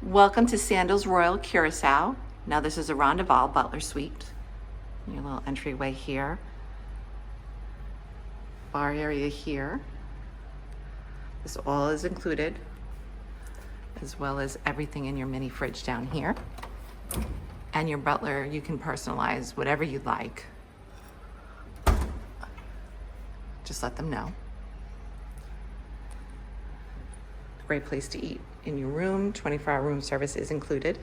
Welcome to Sandals Royal Curaçao. Now this is a Rondoval Butler suite. Your little entryway here. Bar area here. This all is included, as well as everything in your mini fridge down here. And your butler, you can personalize whatever you'd like. Just let them know. Great place to eat in your room. 24-hour room service is included.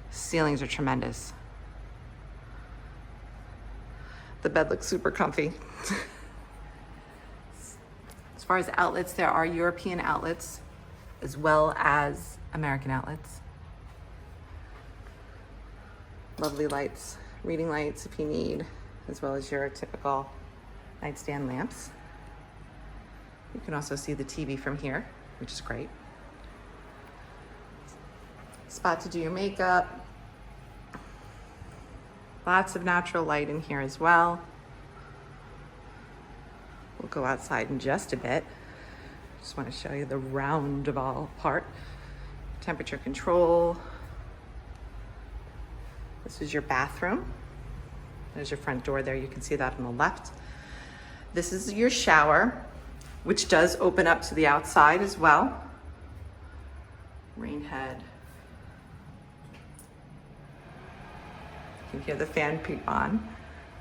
Ceilings are tremendous. The bed looks super comfy. As far as outlets, there are European outlets as well as American outlets. Lovely lights, reading lights if you need, as well as your typical nightstand lamps. You can also see the TV from here, which is great. Spot to do your makeup. Lots of natural light in here as well. We'll go outside in just a bit. Just want to show you the Roundval part. Temperature control. This is your bathroom. There's your front door there. You can see that on the left. This is your shower, which does open up to the outside as well. Rain head. You can hear the fan peep on.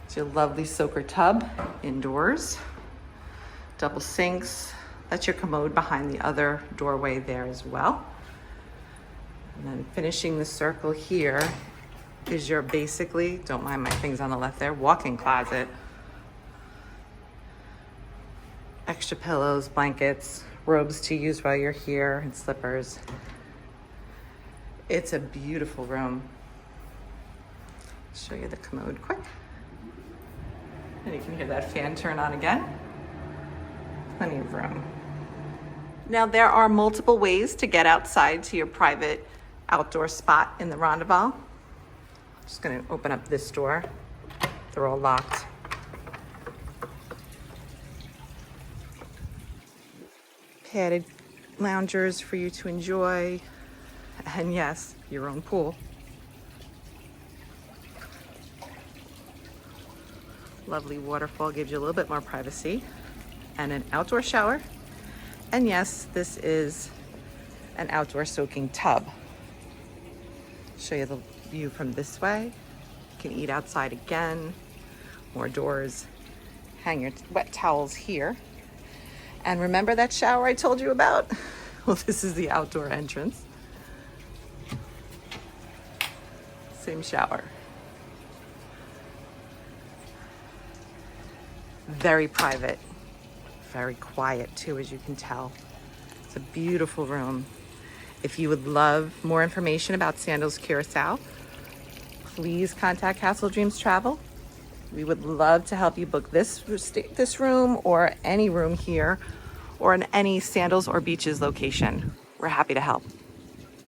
It's your lovely soaker tub indoors. Double sinks. That's your commode behind the other doorway there as well. And then finishing the circle here is your basically, don't mind my things on the left there, walk-in closet. Extra pillows, blankets, robes to use while you're here, and slippers. It's a beautiful room. Show you the commode quick. And you can hear that fan turn on again. Plenty of room. Now there are multiple ways to get outside to your private outdoor spot in the Rondoval. Just gonna open up this door. They're all locked. Padded loungers for you to enjoy. And yes, your own pool. Lovely waterfall gives you a little bit more privacy. And an outdoor shower. And yes, this is an outdoor soaking tub. Show you the view from this way. You can eat outside again. More doors. Hang your wet towels here. And remember that shower I told you about? Well, this is the outdoor entrance. Same shower. Very private. Very quiet too, as you can tell. It's a beautiful room. If you would love more information about Sandals Curaçao, please contact Castle Dreams Travel. We would love to help you book this room or any room here or in any Sandals or beaches location. We're happy to help.